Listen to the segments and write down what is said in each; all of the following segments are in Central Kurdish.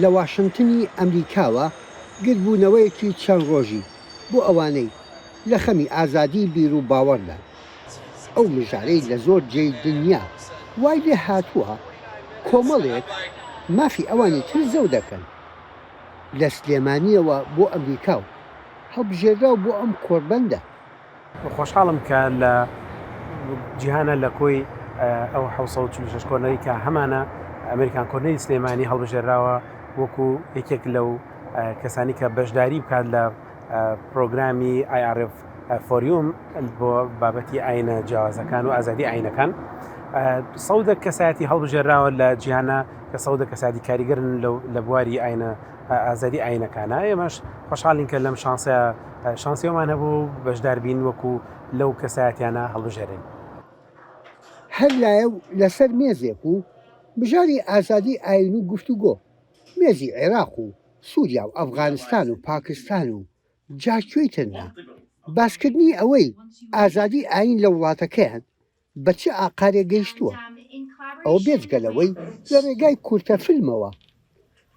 لە واشنگتنی ئەمریکاوە گرتبوونەوەیەکی چەند ڕۆژی بۆ ئەوانەی لە خەمی ئازادی بیر و باوەڕدان. ئەو مژارەی لە زۆر جێی دنیا وای لێ هاتووە کۆمەڵێک مافی ئەوانی تر زەو دەکەن لە سلێمانیەوە بۆ ئەمریکا و هەڵبژێراو بۆ ئەم کۆربەندە. خۆشحاڵم کە لە جیهانە لە کۆی ئەو 1946 کۆنەری کە هەمانە ئەمریکان کۆرنەی سلێمانی هەڵبژێراوە وەکو یەکێک لەو کەسانی کە بەشداری بکات لە پرۆگرامی IRF فۆریوم بۆ بابەتی ئاینە جیاوازەکان و ئازادی ئاینەکان. سەودە کەسایەتی هەڵبژێراوە لە جیهانە کە سەودە کەساتی کاریگەرن لە بواری ئاینە ئازادی ئاینەکانە. ئێمەش خۆشحاڵین کە لەم شانسیەوەمان هەبوو بەشدار بین وەکو لەو کەسایەتیانە هەڵبژێرن. هەر لایە و لەسەر مێزێک و بژاری ئازادی ئاین و گفتوگۆ مێزی عێراق و سووریا و ئەفغانستان و پاکستان و جاکوێی ترنا باسکردنی ئەوەی ئازادی ئاین لە وڵاتەکەیان بە چه ئاقارێ گەیشتووە. ئەو بێجگەلەوەی لە ڕێگای کورتە فیلمەوە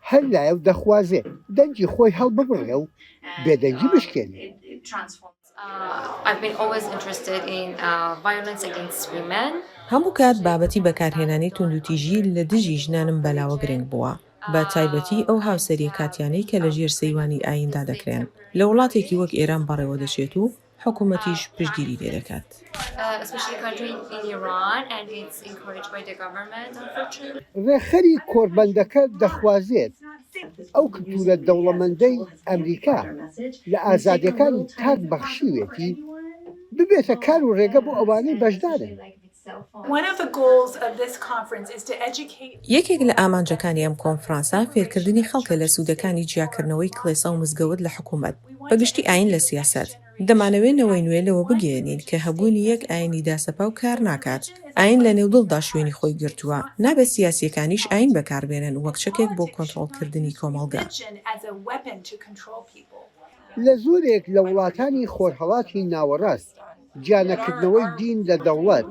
هەر لایە و دەخوازێ دەنجی خۆی هەڵببڕێ و بێدەنجی بشکێنێ. هەموو کات بابەتی بەکارهێنانی توندوتیژی لە دژی ژنانم بەلاوە گرنگ بووە، بە تایبەتی ئەو هاوسەریە کاتیانەی کە لە ژێر سەیوانی ئایندا دەکرێن لە وڵاتێکی وەک ئێران بەڕێوە دەچێت و حکوومەتیش پشتگیری لێ دەکات. ڕێخەری کۆربەندەکە دەخوازێت ئەو کلتورە دەوڵەمەندەی ئەمریکا لە ئازادیەکانی تاک بەخشیوێتی ببێتە کار و ڕێگە بۆ ئەوانەی بەشدارن. یەکێک لە ئامانجەکانی ئەم کۆنفرانسە فێرکردنی خەڵکە لە سوودەکانی جیاکردنەوەی کڵێسا و مزگەوت لە حکوومەت بەگشتی ئاین لە سیاسەت. دەمانەوێنەوەی نوێ لەوە بگەێنین کە هەبوونی یەک ئاینی داسەپا و کار ناکات. ئاین لە نێودڵدا شوێنی خۆی گرتووە، نابێت سیاسیەکانیش ئاین بەکاربێنن وەک چەکێک بۆ کۆنتڕۆڵکردنی کۆمەڵگا. لە زۆرێک لە وڵاتانی خۆرهەڵاتی ناوەڕاست گیانەکردنەوەی دین لە دەوڵەت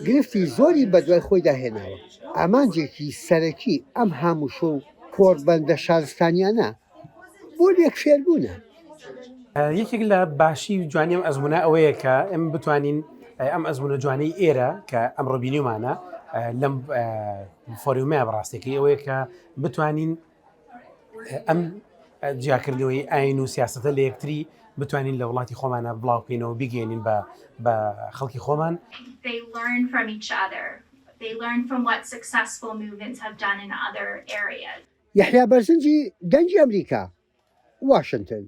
گرفتی زۆری بەدوای خۆی داهێناوە. ئامانجێکی سەرەکی ئەم هەمووشە و کۆربەندە شارستانیانە بۆ لێکفێربوونە. یەکێک لە باشی و جوانی ئەم ئەزمونە ئەوەیە کە ئێمە بتوانین ئەم ئەزمونە جوانەی ئێرە کە ئەمڕۆ بینیمانە لەم فۆریومەیە بەڕاستێکی ئەوەیە کە بتوانین ئەم جیاکردنەوەی ئاین و سیاسەتە لە یەکتری بتوانین لە وڵاتی خۆمانە بڵاوکەینەوە بگەێنین بە خەڵکی خۆمان. یەحیا بەرزنجی دەنجی ئەمریکا، واشنگتن.